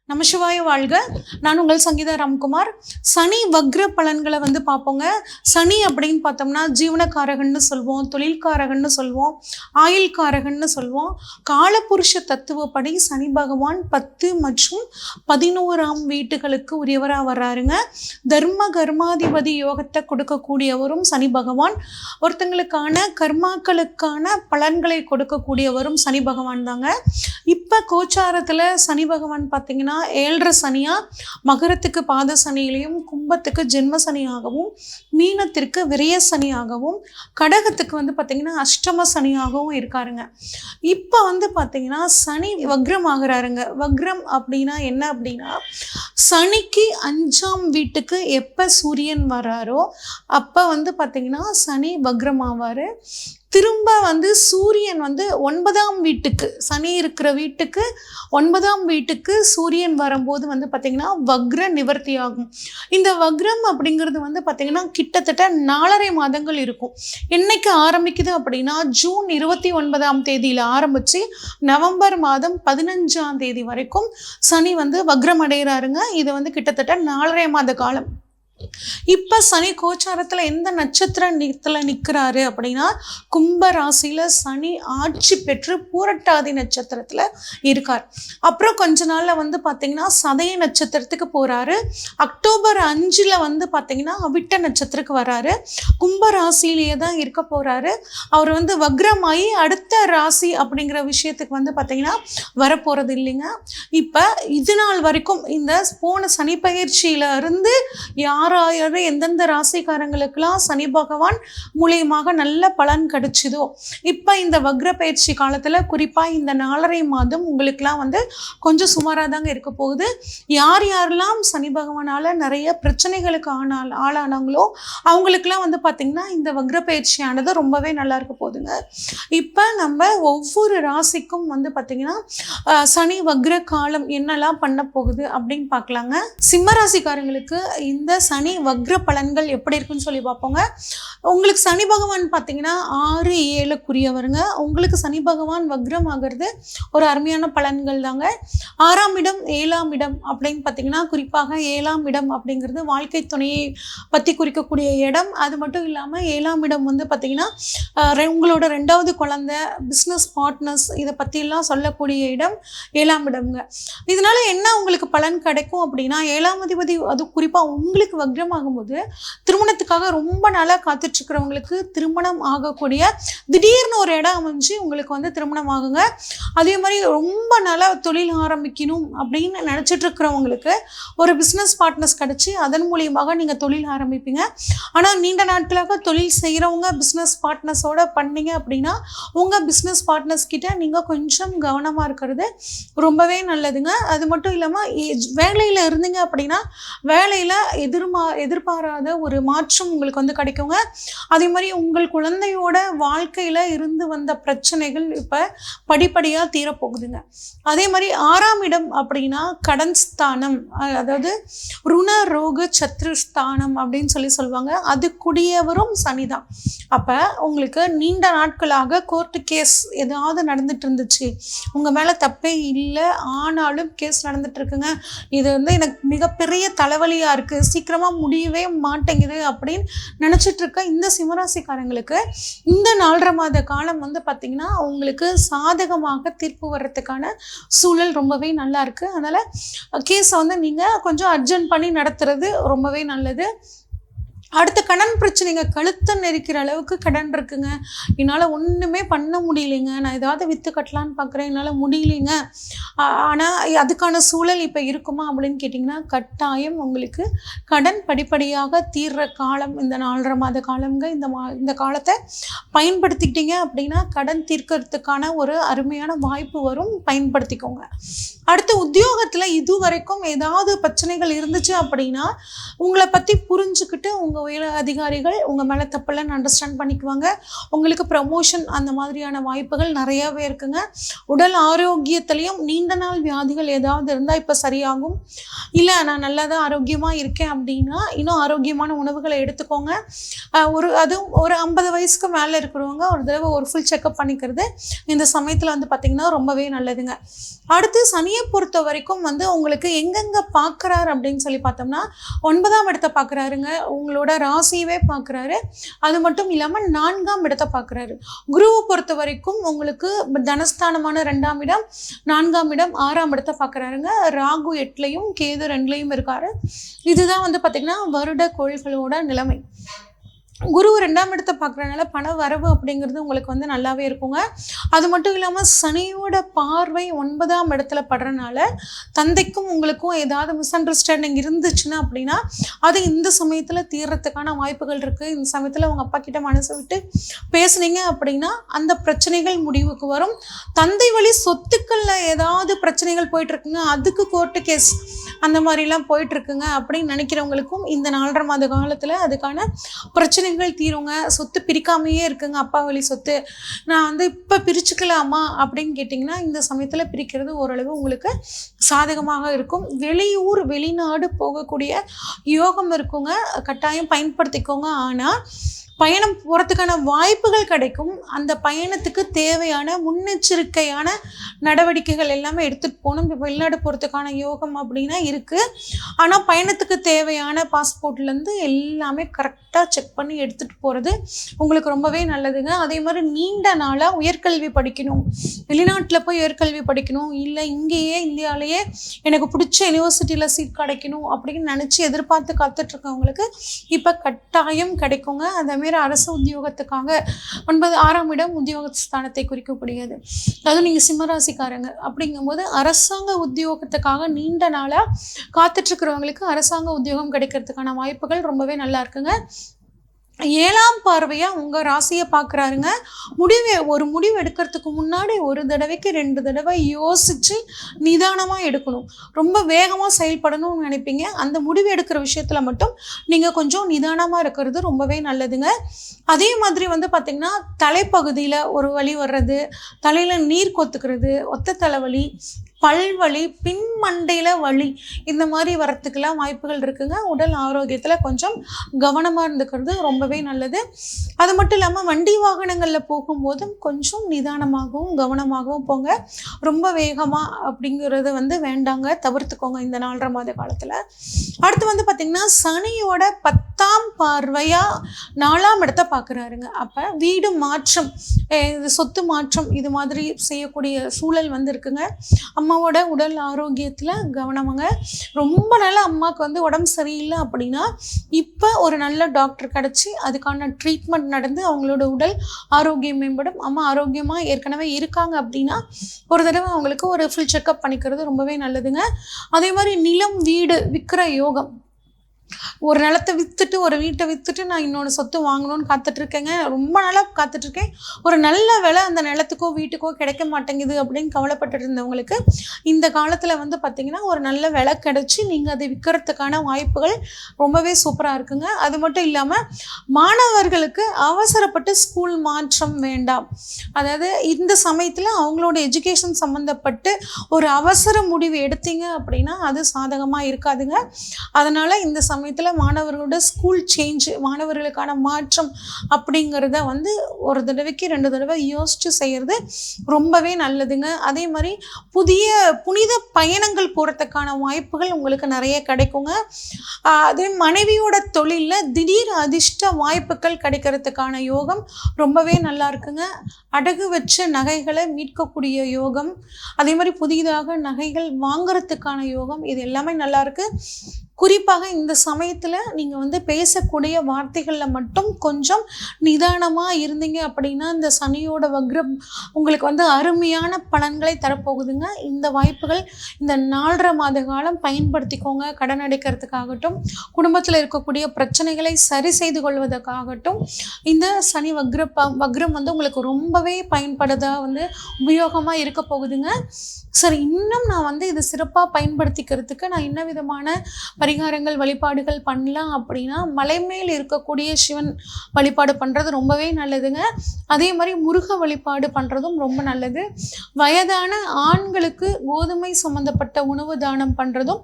நமசிவாய வாழ்க. நான் உங்கள் சங்கீதா ராம்குமார். சனி வக்ர பலன்களை பார்ப்போங்க. சனி அப்படின்னு பார்த்தோம்னா ஜீவனக்காரகன்னு சொல்வோம், தொழில்காரகன்னு சொல்வோம், ஆயுள்காரகன்னு சொல்வோம். காலபுருஷ தத்துவப்படி சனி பகவான் 10 மற்றும் 11ஆம் வீட்டுகளுக்கு உரியவராக வர்றாருங்க. தர்ம கர்மாதிபதி யோகத்தை கொடுக்கக்கூடியவரும் சனி பகவான். ஒருத்தங்களுக்கான கர்மாக்களுக்கான பலன்களை கொடுக்கக்கூடியவரும் சனி பகவான் தாங்க. இப்போ கோச்சாரத்தில் சனி பகவான் பார்த்தீங்கன்னா 7.5 சனியா மகரத்துக்கு பாத சனியிலையும், கும்பத்துக்கு ஜென்ம சனியாகவும், மீனத்திற்கு விரய சனியாகவும், கடகத்துக்கு பார்த்தீங்கன்னா அஷ்டம சனியாகவும் இருக்காருங்க. இப்போ பார்த்தீங்கன்னா சனி வக்ரம் ஆகிறாருங்க. வக்ரம் அப்படின்னா என்ன அப்படின்னா, சனிக்கு 5ஆம் வீட்டுக்கு எப்போ சூரியன் வராரோ அப்போ பார்த்தீங்கன்னா சனி வக்ரம் ஆவார். திரும்ப சூரியன் 9ஆம் வீட்டுக்கு, சனி இருக்கிற வீட்டுக்கு 9ஆம் வீட்டுக்கு சூரியன் வரும்போது பார்த்தீங்கன்னா வக்ர நிவர்த்தி ஆகும். இந்த வக்ரம் அப்படிங்கிறது பார்த்தீங்கன்னா கிட்டத்தட்ட 4.5 மாதங்கள் இருக்கும். என்னைக்கு ஆரம்பிக்குது அப்படின்னா ஜூன் 29ஆம் தேதியில் ஆரம்பித்து நவம்பர் மாதம் 15ஆம் தேதி வரைக்கும் சனி வக்ரம் அடைகிறாருங்க. இது கிட்டத்தட்ட 4.5 மாத காலம். இப்போ சனி கோச்சாரத்தில் எந்த நட்சத்திரத்தில் நிற்கிறாரு அப்படின்னா கும்ப ராசியில் சனி ஆட்சி பெற்று பூரட்டாதி நட்சத்திரத்தில் இருக்கார். அப்புறம் கொஞ்ச நாளில் பார்த்தீங்கன்னா சதய நட்சத்திரத்துக்கு போகிறாரு. அக்டோபர் 5 பார்த்தீங்கன்னா அவிட்ட நட்சத்திரத்துக்கு வராரு. கும்ப ராசியிலேயே தான் இருக்க போகிறாரு. அவர் வக்ரமாகி அடுத்த ராசி அப்படிங்கிற விஷயத்துக்கு பார்த்தீங்கன்னா வரப்போகிறது இல்லைங்க. இப்போ இது நாள் வரைக்கும் இந்த போன சனி பயிற்சியிலிருந்து யார் எந்தெந்த ராசிக்காரங்களுக்கெல்லாம் சனி பகவான் மூலியமாக நல்ல பலன் கிடைச்சதோ, இப்போ இந்த வக்ர பயிற்சி காலத்தில் குறிப்பாக இந்த 4.5 மாதம் உங்களுக்கெல்லாம் கொஞ்சம் சுமாராக தாங்க இருக்க போகுது. யார் யாரெல்லாம் சனி பகவானால் நிறைய பிரச்சனைகளுக்கு ஆளானாங்களோ அவங்களுக்கெல்லாம் பார்த்திங்கன்னா இந்த வக்ர பயிற்சியானது ரொம்பவே நல்லா இருக்க போகுதுங்க. இப்போ நம்ம ஒவ்வொரு ராசிக்கும் பார்த்திங்கன்னா சனி வக்ர காலம் என்னெல்லாம் பண்ண போகுது அப்படின்னு பார்க்கலாங்க. சிம்ம ராசிக்காரங்களுக்கு இந்த சனி வக்ர பலன்கள் எப்படி இருக்குன்னு சொல்லி பார்ப்போங்க. உங்களுக்கு சனி பகவான் பார்த்தீங்கன்னா 6, 7க்குரியவருங்க. உங்களுக்கு சனி பகவான் வக்ரம் ஆகிறது ஒரு அருமையான பலன்கள் தாங்க. 6ஆம் இடம் 7ஆம் இடம் அப்படின்னு பார்த்தீங்கன்னா குறிப்பாக 7ஆம் இடம் அப்படிங்கிறது வாழ்க்கை துணையை பற்றி குறிக்கக்கூடிய இடம். அது மட்டும் இல்லாமல் 7ஆம் இடம் பார்த்தீங்கன்னா உங்களோட 2வது குழந்தை, பிஸ்னஸ் பார்ட்னர்ஸ், இதை பற்றிலாம் சொல்லக்கூடிய இடம் 7ஆம் இடம்ங்க. இதனால என்ன உங்களுக்கு பலன் கிடைக்கும் அப்படின்னா 7ஆம் அதிபதி அது குறிப்பாக உங்களுக்கு வக்ரம் ஆகும்போது திருமணத்துக்காக ரொம்ப நாளாக காத்துட்ருக்கிறவங்களுக்கு திருமணம் ஆகக்கூடிய திடீர்னு ஒரு இடம் அமைஞ்சு உங்களுக்கு திருமணம் ஆகுங்க. அதே மாதிரி ரொம்ப நாளாக தொழில் ஆரம்பிக்கணும் அப்படின்னு நினச்சிட்டு இருக்கிறவங்களுக்கு ஒரு பிஸ்னஸ் பார்ட்னர்ஸ் கிடச்சி அதன் மூலியமாக நீங்கள் தொழில் ஆரம்பிப்பீங்க. ஆனால் நீண்ட நாட்களாக தொழில் செய்கிறவங்க பிஸ்னஸ் பார்ட்னர்ஸோட பண்ணீங்க அப்படின்னா உங்கள் பிஸ்னஸ் பார்ட்னர்ஸ் கிட்ட நீங்கள் கொஞ்சம் கவனமாக இருக்கிறது ரொம்பவே நல்லதுங்க. அது மட்டும் இல்லாமல் வேலையில் இருந்தீங்க அப்படின்னா வேலையில் எதிர்பாராத ஒரு மாற்றம் உங்களுக்கு கிடைக்குங்க. அதே மாதிரி உங்கள் குழந்தையோட வாழ்க்கையில் இருந்து வந்த பிரச்சனைகள் இப்போ படிப்படியாக தீரப்போகுதுங்க. அதே மாதிரி 6ஆம் இடம் அப்படின்னா கடன் ஸ்தானம், அதாவது ருண ரோக சத்ரு ஸ்தானம் அப்படின்னு சொல்லுவாங்க. அதுக்குடியவரும் சனி தான். அப்போ உங்களுக்கு நீண்ட நாட்களாக கோர்ட்டு கேஸ் ஏதாவது நடந்துட்டு இருந்துச்சு, உங்கள் மேலே தப்பே இல்லை ஆனாலும் கேஸ் நடந்துட்டு இருக்குங்க, இது எனக்கு மிகப்பெரிய தலைவலியாக இருக்குது, சீக்கிரமாக முடியவே மாட்டேங்குது அப்படின்னு நினச்சிட்டு இருக்க இந்த சிம்மராசிக்காரங்களுக்கு இந்த 4.5 மாத காலம் பார்த்திங்கன்னா உங்களுக்கு சாதகமாக தீர்ப்பு வர்றதுக்கான சூழல் ரொம்பவே நல்லா இருக்குது. அதனால் கேஸை நீங்கள் கொஞ்சம் அர்ஜென்ட் பண்ணி நடத்துறது ரொம்பவே நல்லது. அடுத்த கடன் பிரச்சனைங்க, கழுத்தை நெரிக்கிற அளவுக்கு கடன் இருக்குங்க, என்னால் ஒன்றுமே பண்ண முடியலைங்க, நான் ஏதாவது விற்று கட்டலான்னு பார்க்குறேன், என்னால் முடியலைங்க, ஆனால் அதுக்கான சூழல் இப்போ இருக்குமா அப்படின்னு கேட்டிங்கன்னா கட்டாயம் உங்களுக்கு கடன் படிப்படியாக தீர்ற காலம் இந்த 4.5 மாத காலங்க. இந்த காலத்தை பயன்படுத்திக்கிட்டீங்க அப்படின்னா கடன் தீர்க்கறதுக்கான ஒரு அருமையான வாய்ப்பு வரும், பயன்படுத்திக்கோங்க. அடுத்து உத்தியோகத்தில் இது வரைக்கும் ஏதாவது பிரச்சனைகள் இருந்துச்சு அப்படின்னா உங்களை பற்றி புரிஞ்சுக்கிட்டு உங்கள் உங்கள் உயர் அதிகாரிகள் உங்கள் மேலே தப்பெல்லாம் அண்டர்ஸ்டாண்ட் பண்ணிக்குவாங்க. உங்களுக்கு ப்ரமோஷன் அந்த மாதிரியான வாய்ப்புகள் நிறையாவே இருக்குங்க. உடல் ஆரோக்கியத்திலையும் நீண்ட நாள் வியாதிகள் ஏதாவது இருந்தால் இப்போ சரியாகும். இல்லை நான் நல்லா தான் ஆரோக்கியமாக இருக்கேன் அப்படின்னா இன்னும் ஆரோக்கியமான உணவுகளை எடுத்துக்கோங்க. அதுவும் ஒரு 50 வயசுக்கு மேலே இருக்கிறவங்க ஒரு தடவை ஒரு ஃபுல் செக்கப் பண்ணிக்கிறது இந்த சமயத்தில் வந்து பார்த்திங்கன்னா ரொம்பவே நல்லதுங்க. அடுத்து சனியை பொறுத்த வரைக்கும் வந்து உங்களுக்கு எங்கெங்கே பார்க்குறாரு அப்படின்னு சொல்லி பார்த்தோம்னா 9ஆம் இடத்தை பார்க்குறாருங்க. உங்களோட ராசியவே பார்க்குறாரு. அது மட்டும் இல்லாமல் 4ஆம் இடத்தை பார்க்குறாரு. குருவை பொறுத்த வரைக்கும் உங்களுக்கு தனஸ்தானமான 2ஆம் இடம், 4ஆம் இடம், 6ஆம் இடத்தை பார்க்குறாருங்க. ராகு 8லையும் கேது 2லையும் இருக்காரு. இதுதான் வந்து பார்த்திங்கன்னா வருட கோள்களோட நிலைமை. குரு 2ஆம் இடத்தை பார்க்குறதுனால பண வரவு அப்படிங்கிறது உங்களுக்கு வந்து நல்லாவே இருக்குங்க. அது மட்டும் இல்லாமல் சனியோட பார்வை 9ஆம் இடத்துல படுறதுனால தந்தைக்கும் உங்களுக்கும் ஏதாவது மிஸ் அண்டர்ஸ்டாண்டிங் இருந்துச்சுன்னா அப்படின்னா அது இந்த சமயத்தில் தீர்றதுக்கான வாய்ப்புகள் இருக்குது. இந்த சமயத்தில் உங்கள் அப்பா கிட்ட மனசை விட்டு பேசுனீங்க அப்படின்னா அந்த பிரச்சனைகள் முடிவுக்கு வரும். தந்தை வழி சொத்துக்களில் ஏதாவது பிரச்சனைகள் போயிட்டுருக்குங்க, அதுக்கு கோர்ட்டு கேஸ் அந்த மாதிரிலாம் போயிட்டுருக்குங்க அப்படின்னு நினைக்கிறவங்களுக்கும் இந்த 4.5 மாத காலத்தில் அதுக்கான பிரச்சனைகள் தீருங்க. சொத்து பிரிக்காமையே இருக்குங்க, அப்பா வழி சொத்து நான் வந்து இப்போ பிரிச்சுக்கலாமா அப்படின்னு கேட்டிங்கன்னா இந்த சமயத்தில் பிரிக்கிறது ஓரளவு உங்களுக்கு சாதகமாக இருக்கும். வெளியூர் வெளிநாடு போகக்கூடிய யோகம் இருக்குங்க, கட்டாயம் பயன்படுத்திக்கோங்க. ஆனால் பயணம் போகிறதுக்கான வாய்ப்புகள் கிடைக்கும். அந்த பயணத்துக்கு தேவையான முன்னெச்சரிக்கையான நடவடிக்கைகள் எல்லாமே எடுத்துகிட்டு போகணும். இப்போ வெளிநாடு போகிறதுக்கான யோகம் அப்படின்னா இருக்குது. ஆனால் பயணத்துக்கு தேவையான பாஸ்போர்ட்லேருந்து எல்லாமே கரெக்டாக செக் பண்ணி எடுத்துகிட்டு போகிறது உங்களுக்கு ரொம்பவே நல்லதுங்க. அதே மாதிரி நீண்ட நாளாக உயர்கல்வி படிக்கணும், வெளிநாட்டில் போய் உயர்கல்வி படிக்கணும், இல்லை இங்கேயே இந்தியாவிலேயே எனக்கு பிடிச்ச யூனிவர்சிட்டியில் சீட் கிடைக்கணும் அப்படின்னு நினச்சி எதிர்பார்த்து காத்துட்ருக்கவங்களுக்கு இப்போ கட்டாயம் கிடைக்குங்க. அதேமாரி அரசு உத்தியோகத்துக்காக 6ஆம் இடம் உத்தியோக ஸ்தானத்தை குறிக்கக்கூடியது. அதுவும் நீங்கள் சிம்மராசிக்காரங்க அப்படிங்கும்போது அரசாங்க உத்தியோகத்துக்காக நீண்ட நாளாக காத்துட்ருக்கிறவங்களுக்கு அரசாங்க உத்தியோகம் கிடைக்கிறதுக்கான வாய்ப்புகள் ரொம்பவே நல்லா இருக்குங்க. 7ஆம் பார்வையாக உங்கள் ராசியை பார்க்குறாருங்க. ஒரு முடிவு எடுக்கிறதுக்கு முன்னாடி ஒரு தடவைக்கு 2 தடவை யோசித்து நிதானமாக எடுக்கணும். ரொம்ப வேகமாக செயல்படணும்னு நினைப்பீங்க. அந்த முடிவு எடுக்கிற விஷயத்தில் மட்டும் நீங்கள் கொஞ்சம் நிதானமாக இருக்கிறது ரொம்பவே நல்லதுங்க. அதே மாதிரி வந்து பார்த்திங்கன்னா தலைப்பகுதியில் ஒரு வலி வர்றது, தலையில் நீர் கொத்துக்கிறது, ஒத்த தலைவலி, பல்வலி, பின்மண்டையில் வலி, இந்த மாதிரி வரத்துக்கெல்லாம் வாய்ப்புகள் இருக்குங்க. உடல் ஆரோக்கியத்தில் கொஞ்சம் கவனமாக இருந்துக்கிறது ரொம்பவே நல்லது. அது மட்டும் இல்லாமல் வண்டி வாகனங்களில் போகும்போதும் கொஞ்சம் நிதானமாகவும் கவனமாகவும் போங்க. ரொம்ப வேகமாக அப்படிங்கிறது வந்து வேண்டாங்க, தவிர்த்துக்கோங்க இந்த 4.5 மாத காலத்தில். அடுத்து வந்து பார்த்திங்கன்னா சனியோட 10ஆம் பார்வையாக 4ஆம் இடத்தை பார்க்குறாருங்க. அப்போ வீடு மாற்றம், சொத்து மாற்றம் இது மாதிரி செய்யக்கூடிய சூழல் வந்து இருக்குங்க. அம்மாவோட உடல் ஆரோக்கியத்தில் கவனமாங்க. ரொம்ப நாள் அம்மாவுக்கு வந்து உடம்பு சரியில்லை அப்படின்னா இப்போ ஒரு நல்ல டாக்டர் கிடச்சி அதுக்கான ட்ரீட்மெண்ட் நடந்து அவங்களோட உடல் ஆரோக்கியம் மேம்படும். அம்மா ஆரோக்கியமாக ஏற்கனவே இருக்காங்க அப்படின்னா ஒரு தடவை அவங்களுக்கு ஒரு ஃபுல் செக்கப் பண்ணிக்கிறது ரொம்பவே நல்லதுங்க. அதே மாதிரி நிலம் வீடு விற்கிற யோகம், ஒரு நிலத்தை விற்றுட்டு ஒரு வீட்டை விற்றுட்டு நான் இன்னொன்று சொத்து வாங்கணும்னு காத்துட்ருக்கேங்க, ரொம்ப நாளாக காத்துட்ருக்கேன், ஒரு நல்ல விலை அந்த நிலத்துக்கோ வீட்டுக்கோ கிடைக்க மாட்டேங்குது அப்படின்னு கவலைப்பட்டு இருந்தவங்களுக்கு இந்த காலத்தில் வந்து பார்த்திங்கன்னா ஒரு நல்ல விலை கிடச்சி நீங்கள் அதை விற்கிறதுக்கான வாய்ப்புகள் ரொம்பவே சூப்பராக இருக்குங்க. அது மட்டும் இல்லாமல் மாணவர்களுக்கு அவசரப்பட்டு ஸ்கூல் மாற்றம் வேண்டாம். அதாவது இந்த சமயத்தில் அவங்களோட எஜுகேஷன் சம்மந்தப்பட்டு ஒரு அவசர முடிவு எடுத்தீங்க அப்படின்னா அது சாதகமாக இருக்காதுங்க. அதனால் இந்த சமயத்தில் மாணவர்களோட ஸ்கூல் சேஞ்ச், மாணவர்களுக்கான மாற்றம் அப்படிங்கிறத வந்து ஒரு தடவைக்கு 2 தடவை யோசித்து செய்கிறது ரொம்பவே நல்லதுங்க. அதே மாதிரி புனித பயணங்கள் போகிறதுக்கான வாய்ப்புகள் உங்களுக்கு நிறைய கிடைக்குங்க. அதே மனைவியோட தொழிலில் திடீர் அதிர்ஷ்ட வாய்ப்புகள் கிடைக்கிறதுக்கான யோகம் ரொம்பவே நல்லா இருக்குங்க. அடகு வச்ச நகைகளை மீட்கக்கூடிய யோகம், அதே மாதிரி புதிதாக நகைகள் வாங்கிறதுக்கான யோகம், இது எல்லாமே நல்லா இருக்கு. குறிப்பாக இந்த சமயத்தில் நீங்கள் வந்து பேசக்கூடிய வார்த்தைகளில் மட்டும் கொஞ்சம் நிதானமாக இருந்தீங்க அப்படின்னா இந்த சனியோட வக்ரம் உங்களுக்கு வந்து அருமையான பலன்களை தரப்போகுதுங்க. இந்த வாய்ப்புகள் இந்த 4.5 மாத காலம் பயன்படுத்திக்கோங்க. கடன் அடைக்கிறதுக்காகட்டும், குடும்பத்தில் இருக்கக்கூடிய பிரச்சனைகளை சரி செய்து கொள்வதற்காகட்டும் இந்த சனி வக்ரம் வந்து உங்களுக்கு ரொம்பவே பயன்படுதாக வந்து உபயோகமாக இருக்க போகுதுங்க. சரி, இன்னும் நான் வந்து இது சிறப்பாக பயன்படுத்திக்கிறதுக்கு நான் என்ன விதமான பரிகாரங்கள் வழிபாடுகள் பண்ணலாம் அப்படின்னா மலை மேல் இருக்கக்கூடிய சிவன் வழிபாடு பண்ணுறது ரொம்பவே நல்லதுங்க. அதே மாதிரி முருக வழிபாடு பண்ணுறதும் ரொம்ப நல்லது. வயதான ஆண்களுக்கு கோதுமை சம்மந்தப்பட்ட உணவு தானம் பண்ணுறதும்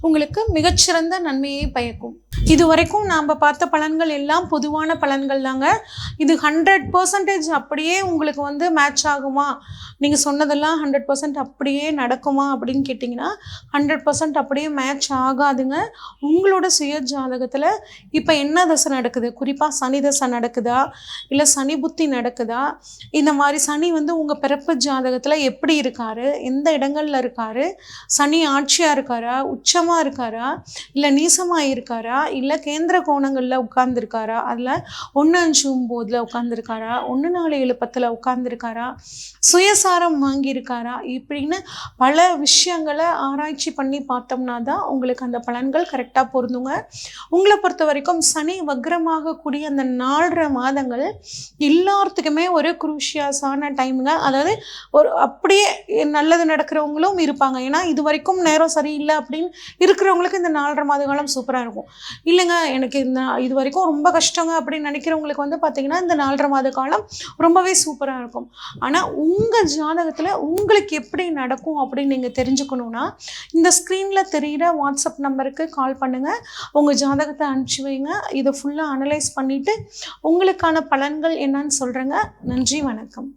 உங்களுக்கு மிகச்சிறந்த நன்மையை பயக்கும். இது வரைக்கும் நாம் பார்த்த பலன்கள் எல்லாம் பொதுவான பலன்கள் தாங்க. இது 100% அப்படியே உங்களுக்கு வந்து மேட்ச் ஆகுமா, நீங்கள் சொன்னதெல்லாம் 100% அப்படியே நடக்குமா அப்படின்னு கேட்டிங்கன்னா 100% அப்படியே மேட்ச் ஆகாதுங்க. உங்களோட சுய ஜாதகத்தில் இப்போ என்ன தசை நடக்குது, குறிப்பாக சனி தசை நடக்குதா இல்லை சனி புத்தி நடக்குதா, இந்த மாதிரி சனி வந்து உங்கள் பிறப்பு ஜாதகத்தில் எப்படி இருக்காரு, எந்த இடங்களில் இருக்காரு, சனி ஆட்சியாக இருக்காரா, உச்சமாக இருக்காரா, இல்லை நீசமாக இருக்காரா, இல்லை கேந்திர கோணங்களில் உட்கார்ந்துருக்காரா, அதில் 1-5-9 உட்கார்ந்துருக்காரா, 1-4-7-10 உட்கார்ந்துருக்காரா, சுயசாரம் வாங்கியிருக்காரா, இப்படின்னு பல விஷயங்களை ஆராய்ச்சி பண்ணி பார்த்தோம்னா தான் உங்களுக்கு அந்த பலன்கள் கரெக்டாக பொருந்துங்க. உங்களை பொறுத்த வரைக்கும் சனி வக்ரமாகக்கூடிய அந்த 4.5 மாதங்கள் எல்லாத்துக்குமே ஒரு குரூஷியஸான டைமுங்க. அதாவது ஒரு அப்படியே நல்லது நடக்கிறவங்களும் இருப்பாங்க. ஏன்னா இது வரைக்கும் நேரம் சரியில்லை அப்படின்னு இருக்கிறவங்களுக்கு இந்த 4.5 மாத காலம் சூப்பராக இருக்கும். இல்லைங்க எனக்கு இது வரைக்கும் ரொம்ப கஷ்டங்க அப்படின்னு நினைக்கிறவங்களுக்கு வந்து பார்த்திங்கன்னா இந்த 4.5 மாத காலம் ரொம்பவே சூப்பராக இருக்கும். ஆனால் உங்கள் ஜாதகத்தில் உங்களுக்கு எப்படி நடக்கும் அப்படின்னு நீங்கள் தெரிஞ்சுக்கணுன்னா இந்த ஸ்க்ரீனில் தெரிகிற வாட்ஸ்அப் நம்பருக்கு கால் பண்ணுங்கள். உங்கள் ஜாதகத்தை அனுப்பிச்சி வைங்க. இதை ஃபுல்லாக அனலைஸ் பண்ணிவிட்டு உங்களுக்கான பலன்கள் என்னன்னு சொல்கிறேங்க. நன்றி, வணக்கம்.